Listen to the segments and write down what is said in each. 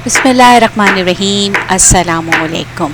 बिस्मिल्लाहिर्रहमानिर्रहीम। अस्सलामुअलैकुम।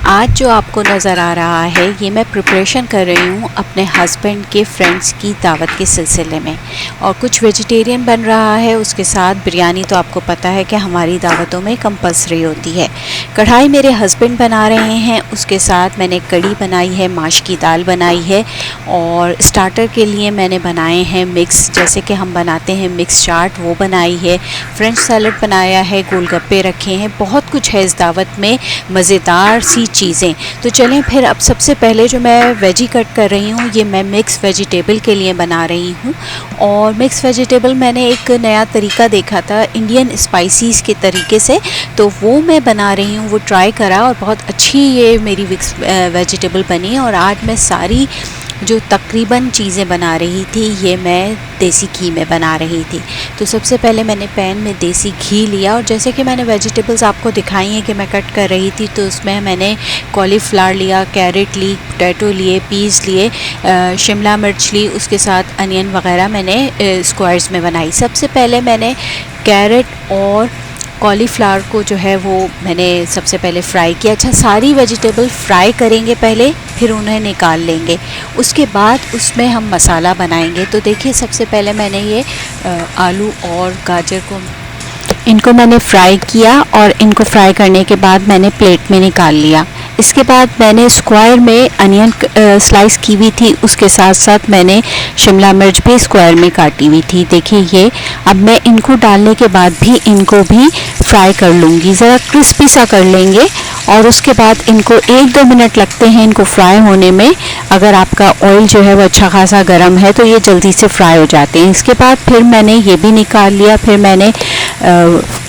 आज जो आपको नज़र आ रहा है ये मैं प्रिपरेशन कर रही हूँ अपने हस्बैंड के फ्रेंड्स की दावत के सिलसिले में, और कुछ वेजिटेरियन बन रहा है, उसके साथ बिरयानी तो आपको पता है कि हमारी दावतों में कंपलसरी होती है। कढ़ाई मेरे हस्बैंड बना रहे हैं, उसके साथ मैंने कड़ी बनाई है, माश की दाल बनाई है, और स्टार्टर के लिए मैंने बनाए हैं मिक्स, जैसे कि हम बनाते हैं मिक्स चाट, वो बनाई है, फ्रेंच सैलड बनाया है, गोलगप्पे रखे हैं, बहुत कुछ है इस दावत में, मज़ेदार सी चीज़ें। तो चलें फिर, अब सबसे पहले जो मैं वेजी कट कर रही हूँ ये मैं मिक्स वेजिटेबल के लिए बना रही हूँ। और मिक्स वेजिटेबल मैंने एक नया तरीका देखा था इंडियन स्पाइसीज़ के तरीके से, तो वो मैं बना रही हूँ, वो ट्राई करा और बहुत अच्छी ये मेरी मिक्स वेजिटेबल बनी। और आज मैं सारी जो तकरीबन चीज़ें बना रही थी ये मैं देसी घी में बना रही थी। तो सबसे पहले मैंने पैन में देसी घी लिया, और जैसे कि मैंने वेजिटेबल्स आपको दिखाई हैं कि मैं कट कर रही थी, तो उसमें मैंने कॉलीफ्लावर लिया, कैरेट ली, पोटैटो लिए, पीस लिए, शिमला मिर्च ली, उसके साथ अनियन वगैरह मैंने स्क्वायर्स में बनाई। सबसे पहले मैंने कैरेट और कॉलीफ्लावर को जो है वो मैंने सबसे पहले फ्राई किया। अच्छा, सारी वेजिटेबल फ्राई करेंगे पहले, फिर उन्हें निकाल लेंगे, उसके बाद उसमें हम मसाला बनाएंगे। तो देखिए, सबसे पहले मैंने ये आलू और गाजर को इनको मैंने फ्राई किया, और इनको फ्राई करने के बाद मैंने प्लेट में निकाल लिया। इसके बाद मैंने स्क्वायर में अनियन स्लाइस की हुई थी, उसके साथ साथ मैंने शिमला मिर्च भी स्क्वायर में काटी हुई थी। देखिए ये, अब मैं इनको डालने के बाद भी इनको भी फ्राई कर लूँगी, ज़रा क्रिस्पी सा कर लेंगे, और उसके बाद इनको 1-2 मिनट लगते हैं इनको फ्राई होने में। अगर आपका ऑयल जो है वो अच्छा खासा गर्म है तो ये जल्दी से फ्राई हो जाते हैं। इसके बाद फिर मैंने ये भी निकाल लिया, फिर मैंने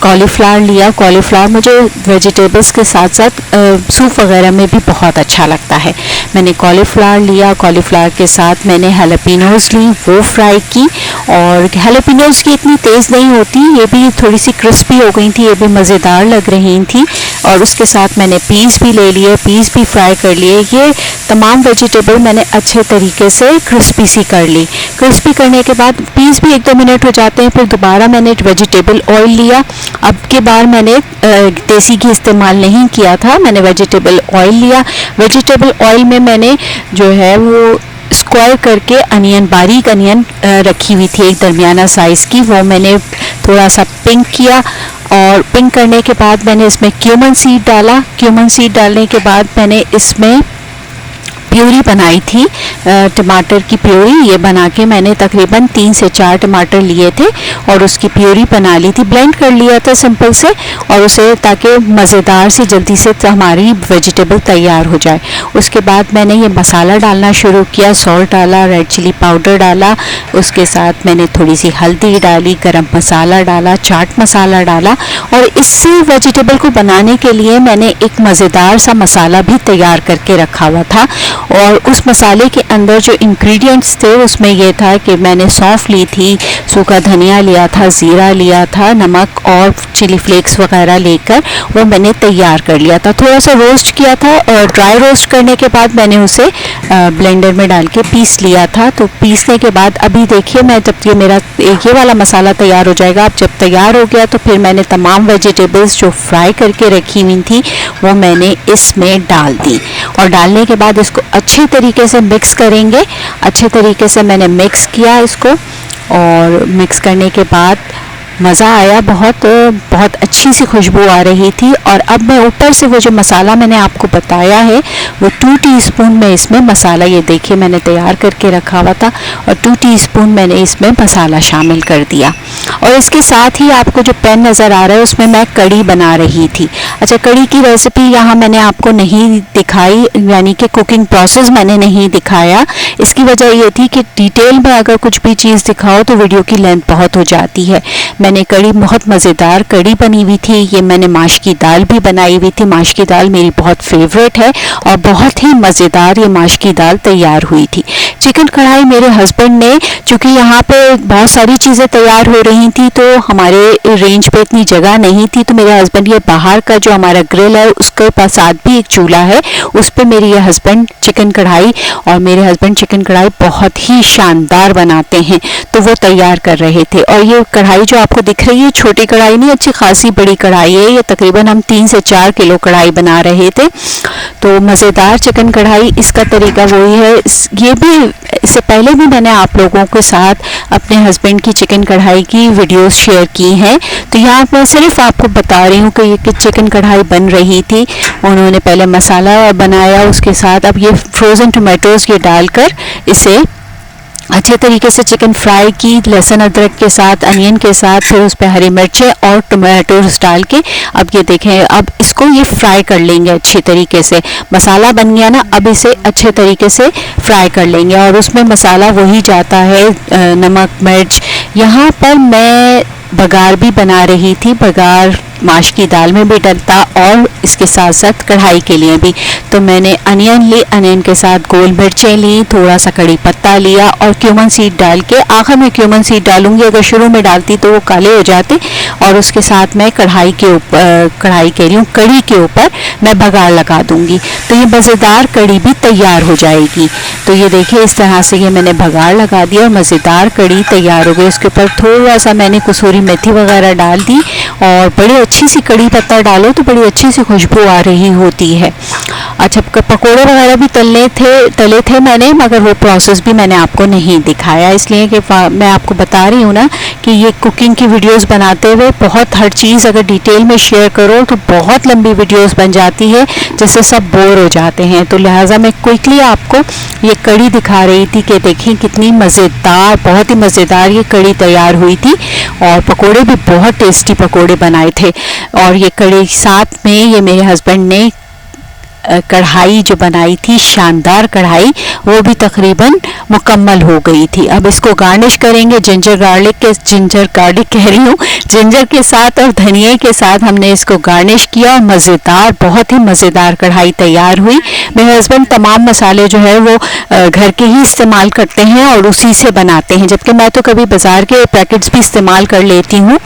कॉलीफ्लावर लिया। कॉलीफ्लावर मुझे वेजिटेबल्स के साथ साथ सूप वगैरह में भी बहुत अच्छा लगता है। मैंने कॉलीफ्लावर लिया, कॉलीफ्लावर के साथ मैंने हैलोपिनोज ली, वो फ्राई की, और हैलोपिनोज की इतनी तेज़ नहीं होती, ये भी थोड़ी सी क्रिस्पी हो गई थी, ये भी मज़ेदार लग रही थी। और उसके साथ मैंने पीस भी ले लिए, पीस भी फ्राई कर लिए। ये तमाम वेजिटेबल मैंने अच्छे तरीके से क्रिस्पी सी कर ली। क्रिस्पी करने के बाद पीस भी 1-2 मिनट हो जाते हैं, फिर दोबारा मैंने वेजिटेबल ऑयल लिया। अब की बार मैंने देसी घी इस्तेमाल नहीं किया था, मैंने वेजिटेबल ऑयल लिया। वेजिटेबल ऑयल में मैंने जो है वो स्क्वायर करके अनियन, बारीक अनियन रखी हुई थी एक दरमियाना साइज़ की, वो मैंने थोड़ा सा पिंक किया, और पिंक करने के बाद मैंने इसमें क्यूमन सीड डाला। क्यूमन सीड डालने के बाद मैंने इसमें प्यूरी बनाई थी, टमाटर की प्यूरी, ये बना के मैंने तकरीबन 3 से 4 टमाटर लिए थे और उसकी प्यूरी बना ली थी, ब्लेंड कर लिया था सिंपल से, और उसे ताकि मज़ेदार से जल्दी से हमारी वेजिटेबल तैयार हो जाए। उसके बाद मैंने ये मसाला डालना शुरू किया, सॉल्ट डाला, रेड चिली पाउडर डाला, उसके साथ मैंने थोड़ी सी हल्दी डाली, गरम मसाला डाला, चाट मसाला डाला, और इस वेजिटेबल को बनाने के लिए मैंने एक मज़ेदार सा मसाला भी तैयार करके रखा हुआ था। और उस मसाले के अंदर जो इंग्रेडिएंट्स थे उसमें ये था कि मैंने सौंफ ली थी, सूखा धनिया लिया था, ज़ीरा लिया था, नमक और चिली फ्लेक्स वगैरह लेकर वो मैंने तैयार कर लिया था। थोड़ा सा रोस्ट किया था, और ड्राई रोस्ट करने के बाद मैंने उसे ब्लेंडर में डाल के पीस लिया था। तो पीसने के बाद अभी देखिए, मैं जब ये मेरा ये वाला मसाला तैयार हो जाएगा, अब जब तैयार हो गया तो फिर मैंने तमाम वेजिटेबल्स जो फ्राई करके रखी हुई थी वो मैंने इसमें डाल दी, और डालने के बाद इसको अच्छे तरीके से मिक्स करेंगे। अच्छे तरीके से मैंने मिक्स किया इसको, और मिक्स करने के बाद मज़ा आया, बहुत अच्छी सी खुशबू आ रही थी। और अब मैं ऊपर से वो जो मसाला मैंने आपको बताया है वो 2 टीस्पून में इसमें मसाला, ये देखिए मैंने तैयार करके रखा हुआ था, और 2 टीस्पून मैंने इसमें मसाला शामिल कर दिया। और इसके साथ ही आपको जो पैन नज़र आ रहा है उसमें मैं कड़ी बना रही थी। अच्छा, कड़ी की रेसिपी यहाँ मैंने आपको नहीं दिखाई, यानी कि कुकिंग प्रोसेस मैंने नहीं दिखाया। इसकी वजह ये थी कि डिटेल में अगर कुछ भी चीज़ दिखाओ तो वीडियो की लेंथ बहुत हो जाती है। मैंने कड़ी, बहुत मज़ेदार कड़ी बनी हुई थी। ये मैंने माश की दाल भी बनाई हुई थी, माश की दाल मेरी बहुत फेवरेट है, और बहुत ही मज़ेदार ये माश की दाल तैयार हुई थी। चिकन कढ़ाई मेरे हस्बैंड ने, चूँकि यहाँ पे बहुत सारी चीज़ें तैयार हो रही थी तो हमारे रेंज पे इतनी जगह नहीं थी, तो मेरे हस्बैंड ये बाहर का जो हमारा ग्रिल है उसके पास साथ भी एक चूल्हा है, उस पर मेरे ये हस्बैंड चिकन कढ़ाई, और मेरे हस्बैंड चिकन कढ़ाई बहुत ही शानदार बनाते हैं, तो वो तैयार कर रहे थे। और ये कढ़ाई जो आपको दिख रही है छोटी कढ़ाई नहीं, अच्छी खासी बड़ी कढ़ाई है। ये तकरीबन हम 3 से 4 किलो कढ़ाई बना रहे थे। तो मज़ेदार चिकन कढ़ाई, इसका तरीका वही है। ये भी इससे पहले भी मैंने आप लोगों के साथ अपने हस्बैंड की चिकन कढ़ाई की वीडियोस शेयर की हैं। तो यहाँ पर सिर्फ आपको बता रही हूँ कि ये चिकन कढ़ाई बन रही थी। उन्होंने पहले मसाला बनाया, उसके साथ अब ये फ्रोज़न टोमेटोज़ ये डालकर इसे अच्छे तरीके से चिकन फ्राई की, लहसुन अदरक के साथ, अनियन के साथ, फिर उस पर हरी मिर्चें और टोमेटोज डाल के अब ये देखें, अब इसको ये फ्राई कर लेंगे अच्छी तरीके से। मसाला बन गया ना, अब इसे अच्छे तरीके से फ्राई कर लेंगे और उसमें मसाला वही जाता है, नमक मिर्च। यहाँ पर मैं बघार भी बना रही थी, बघार माश की दाल में भी डलता और इसके साथ साथ कढ़ाई के लिए भी। तो मैंने अनियन ली, अनियन के साथ गोल मिर्चें ली, थोड़ा सा कड़ी पत्ता लिया और क्यूमन सीड डाल के, आखिर में क्यूमन सीड डालूंगी, अगर शुरू में डालती तो वो काले हो जाते। और उसके साथ मैं कढ़ाई के ऊपर, कढ़ाई कह रही हूँ, कढ़ी के ऊपर मैं बघार लगा दूंगी। तो ये मज़ेदार कढ़ी भी तैयार हो जाएगी। तो ये देखिए इस तरह से ये मैंने बघार लगा दिया और मज़ेदार कढ़ी तैयार हो गई। उसके ऊपर थोड़ा सा मैंने कसूरी मेथी वगैरह डाल दी और बड़ी अच्छी सी कड़ी पत्ता डालो तो बड़ी अच्छी सी खुशबू आ रही होती है। अच्छा, पकोड़े वगैरह भी तले थे मैंने, मगर वो प्रोसेस भी मैंने आपको नहीं दिखाया, इसलिए कि मैं आपको बता रही हूँ ना कि ये कुकिंग की वीडियोस बनाते हुए बहुत हर चीज़ अगर डिटेल में शेयर करो तो बहुत लंबी वीडियोस बन जाती है, जिससे सब बोर हो जाते हैं। तो लिहाजा मैं क्विकली आपको ये कड़ी दिखा रही थी कि देखें कितनी मज़ेदार, बहुत ही मज़ेदार ये कड़ी तैयार हुई थी। और पकोड़े भी बहुत टेस्टी पकोड़े बनाए थे। और ये कड़ी साथ में ये मेरे हस्बैंड ने कढ़ाई जो बनाई थी, शानदार कढ़ाई, वो भी तकरीबन मुकम्मल हो गई थी। अब इसको गार्निश करेंगे जिंजर गार्लिक कह रही हूँ, जिंजर के साथ और धनिया के साथ हमने इसको गार्निश किया और मज़ेदार, बहुत ही मज़ेदार कढ़ाई तैयार हुई। मेरे हस्बैंड तमाम मसाले जो है वो घर के ही इस्तेमाल करते हैं और उसी से बनाते हैं, जबकि मैं तो कभी बाज़ार के पैकेट्स भी इस्तेमाल कर लेती हूँ।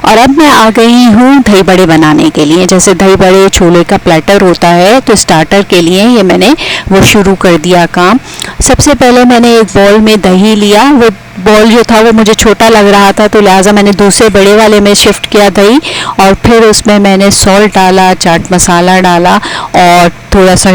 और अब मैं आ गई हूँ दही बड़े बनाने के लिए। जैसे दही बड़े छोले का प्लेटर होता है, तो स्टार्टर के लिए ये मैंने वो शुरू कर दिया काम। सबसे पहले मैंने एक बॉल में दही लिया। वो बॉल जो था वो मुझे छोटा लग रहा था, तो लिहाजा मैंने दूसरे बड़े वाले में शिफ्ट किया दही। और फिर उसमें मैंने सॉल्ट डाला, चाट मसाला डाला और थोड़ा सा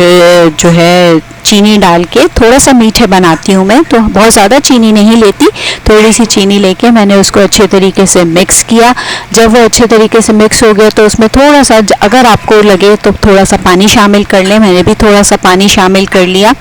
जो है चीनी डाल के, थोड़ा सा मीठे बनाती हूँ मैं, तो बहुत ज़्यादा चीनी नहीं लेती, थोड़ी सी चीनी लेके मैंने उसको अच्छे तरीके से मिक्स किया। जब वो अच्छे तरीके से मिक्स हो गया तो उसमें थोड़ा सा, अगर आपको लगे तो थोड़ा सा पानी शामिल कर लें, मैंने भी थोड़ा सा पानी शामिल कर लिया।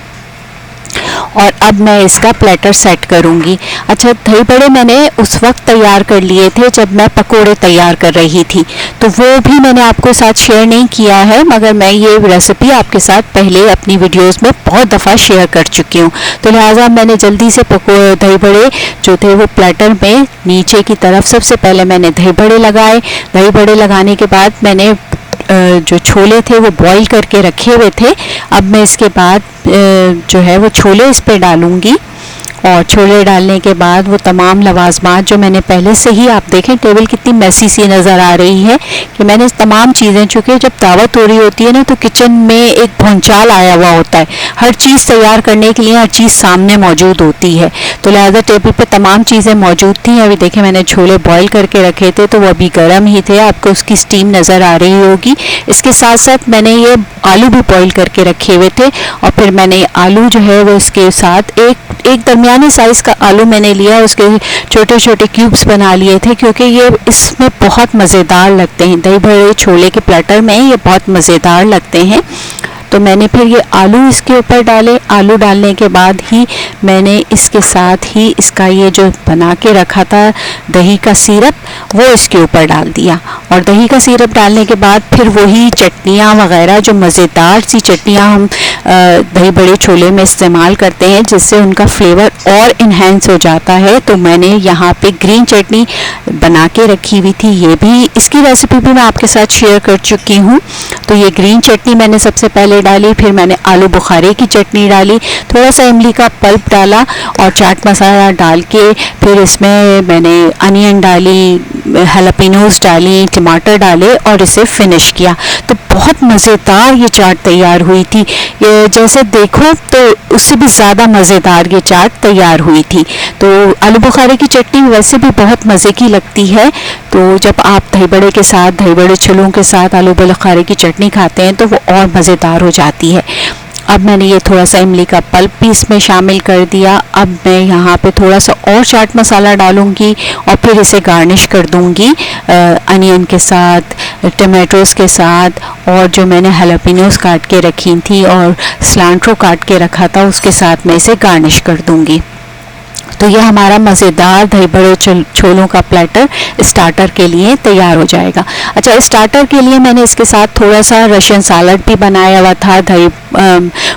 और अब मैं इसका प्लेटर सेट करूँगी। अच्छा, दही बड़े मैंने उस वक्त तैयार कर लिए थे जब मैं पकोड़े तैयार कर रही थी, तो वो भी मैंने आपके साथ शेयर नहीं किया है, मगर मैं ये रेसिपी आपके साथ पहले अपनी वीडियोस में बहुत दफ़ा शेयर कर चुकी हूँ। तो लिहाजा मैंने जल्दी से दही बड़े जो थे वो प्लेटर में नीचे की तरफ सबसे पहले मैंने दही बड़े लगाए। दही बड़े लगाने के बाद मैंने जो छोले थे वो बॉईल करके रखे हुए थे। अब मैं इसके बाद जो है वो छोले इस पे डालूँगी और छोले डालने के बाद वो तमाम लवाजमात जो मैंने पहले से ही, आप देखें टेबल कितनी मैसी सी नज़र आ रही है कि मैंने तमाम चीज़ें, चूँकि जब दावत हो रही होती है ना तो किचन में एक भूचाल आया हुआ होता है, हर चीज़ तैयार करने के लिए हर चीज़ सामने मौजूद होती है, तो लिहाजा टेबल पे तमाम चीज़ें मौजूद थी। अभी देखें मैंने छोले बॉयल करके रखे थे तो वो अभी गर्म ही थे, आपको उसकी स्टीम नज़र आ रही होगी। इसके साथ साथ मैंने ये आलू भी बॉयल करके रखे हुए थे और फिर मैंने आलू जो है वो इसके साथ एक दरमियाने साइज़ का आलू मैंने लिया, उसके छोटे छोटे क्यूब्स बना लिए थे, क्योंकि ये इसमें बहुत मज़ेदार लगते हैं। दही बड़े छोले के प्लेटर में ये बहुत मज़ेदार लगते हैं। तो मैंने फिर ये आलू इसके ऊपर डाले। आलू डालने के बाद ही मैंने इसके साथ ही इसका ये जो बना के रखा था दही का सिरप वो इसके ऊपर डाल दिया। और दही का सिरप डालने के बाद फिर वही चटनियाँ वगैरह, जो मज़ेदार सी चटनियाँ हम दही बड़े छोले में इस्तेमाल करते हैं, जिससे उनका फ्लेवर और इन्हेंस हो जाता है। तो मैंने यहाँ पे ग्रीन चटनी बना के रखी हुई थी, ये भी, इसकी रेसिपी भी मैं आपके साथ शेयर कर चुकी हूँ। तो ये ग्रीन चटनी मैंने सबसे पहले मसाले डाली, फिर मैंने आलू बुखारे की चटनी डाली, थोड़ा सा इमली का पल्प डाला और चाट मसाला डाल के फिर इसमें मैंने अनियन डाली, हैलापिनोस डाली, टमाटर डाले और इसे फिनिश किया। तो बहुत मज़ेदार ये चाट तैयार हुई थी। ये जैसे देखो तो उससे भी ज़्यादा मज़ेदार ये चाट तैयार हुई थी। तो आलू बुखारे की चटनी वैसे भी बहुत मज़े की लगती है, तो जब आप दही बड़े के साथ, दही बड़े छोलों के साथ आलू बुखारे की चटनी खाते हैं तो वो और मज़ेदार हो जाती है। अब मैंने ये थोड़ा सा इमली का पल्प भी इसमें शामिल कर दिया। अब मैं यहाँ पे थोड़ा सा और चाट मसाला डालूँगी और फिर इसे गार्निश कर दूँगी अनियन के साथ, टमाटोज़ के साथ, और जो मैंने हैलापिनोस काट के रखी थी और सिलांट्रो काट के रखा था उसके साथ मैं इसे गार्निश कर दूँगी। तो ये हमारा मज़ेदार दही बड़े छोलों का प्लेटर स्टार्टर के लिए तैयार हो जाएगा। अच्छा, स्टार्टर के लिए मैंने इसके साथ थोड़ा सा रशियन सलाद भी बनाया हुआ था,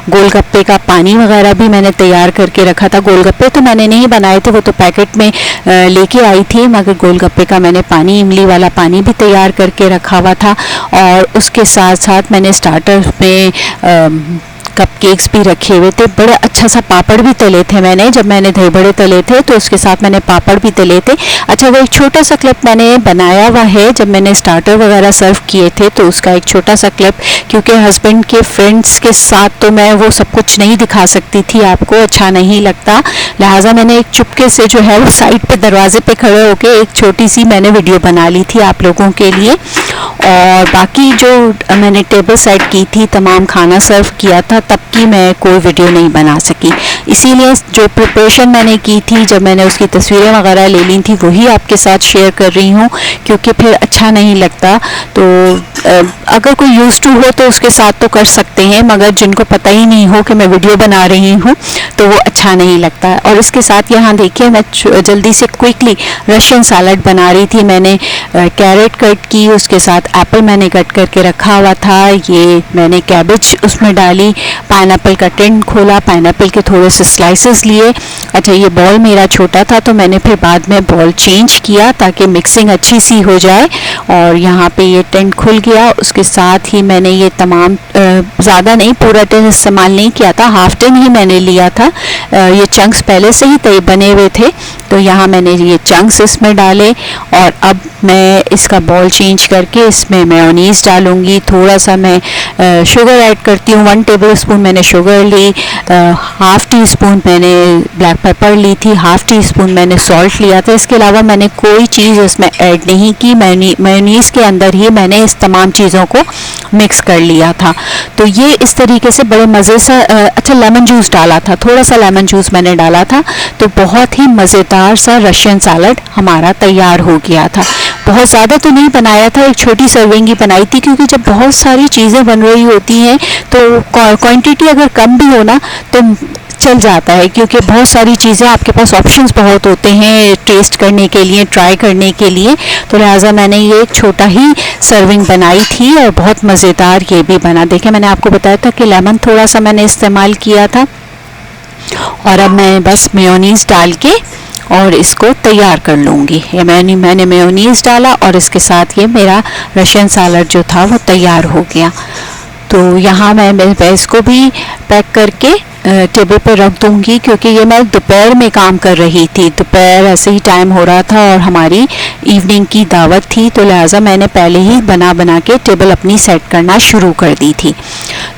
गोलगप्पे का पानी वगैरह भी मैंने तैयार करके रखा था। गोलगप्पे तो मैंने नहीं बनाए थे, वो तो पैकेट में लेके आई थी, मगर गोलगप्पे का मैंने पानी, इमली वाला पानी भी तैयार करके रखा हुआ था। और उसके साथ साथ मैंने स्टार्टर में कपकेक्स भी रखे हुए थे, बड़ा अच्छा सा पापड़ भी तले थे मैंने, जब मैंने दही बड़े तले थे तो उसके साथ मैंने पापड़ भी तले थे। अच्छा, वो एक छोटा सा क्लिप मैंने बनाया हुआ है, जब मैंने स्टार्टर वगैरह सर्व किए थे तो उसका एक छोटा सा क्लिप, क्योंकि हस्बैंड के फ्रेंड्स के साथ तो मैं वो सब कुछ नहीं दिखा सकती थी, आपको अच्छा नहीं लगता, लिहाजा मैंने एक चुपके से जो है वो साइड पे दरवाजे पे खड़े होकर एक छोटी सी मैंने वीडियो बना ली थी आप लोगों के लिए। और बाकी जो मैंने टेबल सेट की थी, तमाम खाना सर्व किया था, तब की मैं कोई वीडियो नहीं बना सकी। इसीलिए जो प्रिपरेशन मैंने की थी, जब मैंने उसकी तस्वीरें वगैरह ले ली थी, वही आपके साथ शेयर कर रही हूँ, क्योंकि फिर अच्छा नहीं लगता। तो अगर कोई यूज टू हो तो उसके साथ तो कर सकते हैं, मगर जिनको पता ही नहीं हो कि मैं वीडियो बना रही हूँ तो वो अच्छा नहीं लगता। और इसके साथ यहाँ देखिए मैं जल्दी से क्विकली रशियन सलाद बना रही थी। मैंने कैरेट कट की, उसके साथ एप्पल मैंने कट करके रखा हुआ था, ये मैंने कैबेज उसमें डाली, पाइनएप्पल का टिन खोला, पाइनएप्पल के थोड़े से स्लाइसेस लिए। अच्छा, ये बॉल मेरा छोटा था तो मैंने फिर बाद में बॉल चेंज किया ताकि मिक्सिंग अच्छी सी हो जाए, और यहाँ पे ये टिन खुल गया। उसके साथ ही मैंने ये तमाम ज़्यादा नहीं, पूरा टिन इस्तेमाल नहीं किया था, हाफ टिन ही मैंने लिया था। ये चंक्स पहले से ही तय बने हुए थे, तो यहाँ मैंने ये चंक्स इसमें डाले। और अब मैं इसका बॉल चेंज करके इसमें मेयोनीज़ डालूँगी। थोड़ा सा मैं शुगर ऐड करती हूँ, 1 टेबल स्पून मैंने शुगर ली, हाफ़ टी स्पून मैंने ब्लैक पेपर ली थी, हाफ़ टी स्पून मैंने सॉल्ट लिया था। इसके अलावा मैंने कोई चीज़ इसमें ऐड नहीं की, मेयोनीज़ के अंदर ही मैंने इस तमाम चीज़ों को मिक्स कर लिया था। तो ये इस तरीके से बड़े मज़े सा अच्छा, लेमन जूस डाला था, थोड़ा सा लेमन जूस मैंने डाला था, तो बहुत ही मज़ेदार सा रशियन सलाद हमारा तैयार हो गया था। बहुत ज़्यादा तो नहीं बनाया था, एक छोटी सर्विंग ही बनाई थी, क्योंकि जब बहुत सारी चीज़ें बन रही होती हैं तो क्वांटिटी अगर कम भी हो ना तो चल जाता है, क्योंकि बहुत सारी चीज़ें आपके पास ऑप्शंस बहुत होते हैं टेस्ट करने के लिए, ट्राई करने के लिए। तो लिहाजा मैंने ये एक छोटा ही सर्विंग बनाई थी और बहुत मज़ेदार ये भी बना। देखिए, मैंने आपको बताया था कि लेमन थोड़ा सा मैंने इस्तेमाल किया था। और अब मैं बस मेयोनीज़ डाल के और इसको तैयार कर लूँगी। ये मैंने मेयोनीज़ डाला और इसके साथ ये मेरा रशियन सलाद जो था वो तैयार हो गया। तो यहाँ मैं इसको भी पैक करके टेबल पर रख दूँगी, क्योंकि ये मैं दोपहर में काम कर रही थी, दोपहर ऐसे ही टाइम हो रहा था और हमारी इवनिंग की दावत थी, तो लिहाजा मैंने पहले ही बना के टेबल अपनी सेट करना शुरू कर दी थी।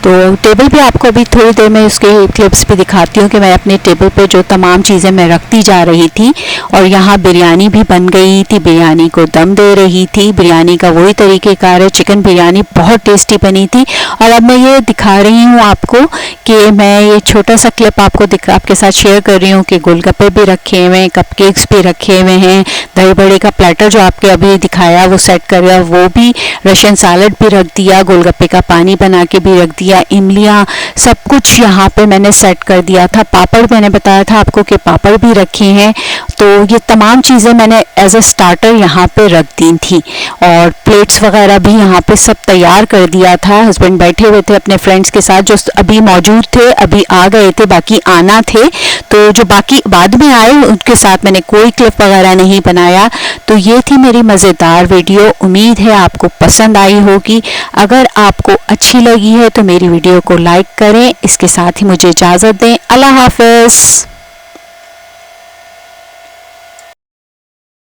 तो टेबल पे आपको अभी थोड़ी देर में उसके क्लिप्स भी दिखाती हूँ कि मैं अपने टेबल पे जो तमाम चीज़ें मैं रखती जा रही थी। और यहाँ बिरयानी भी बन गई थी, बिरयानी को दम दे रही थी। बिरयानी का वही तरीक़ेकार है, चिकन बिरयानी बहुत टेस्टी बनी थी। और अब मैं ये दिखा रही हूँ आपको कि मैं ये छोटा सा क्लिप आपके साथ शेयर कर रही हूँ कि गोलगप्पे भी रखे हुए हैं, कपकेक्स भी रखे हुए हैं, दही बड़े का प्लेटर जो आपके अभी दिखाया वो सेट कर रहा, वो भी, रशियन सलाद भी रख दिया, गोलगप्पे का पानी बना के भी रख दिया, इमलियाँ, सब कुछ यहाँ पे मैंने सेट कर दिया था। पापड़ मैंने बताया था आपको कि पापड़ भी रखे हैं। तो ये तमाम चीज़ें मैंने एज अ स्टार्टर यहाँ पे रख दी थी, और प्लेट्स वगैरह भी यहाँ पे सब तैयार कर दिया था। हस्बैंड बैठे हुए थे अपने फ्रेंड्स के साथ, जो अभी मौजूद थे, अभी आ गए थे, बाकी आना थे, तो जो बाकी बाद में आए उनके साथ मैंने कोई क्लिप वगैरह नहीं बनाया। तो ये थी मेरी मज़ेदार वीडियो, उम्मीद है आपको पसंद आई होगी। अगर आपको अच्छी लगी है तो तो मेरी वीडियो को लाइक करें। इसके साथ ही मुझे इजाज़त दें। अल्लाह हाफ़िज़।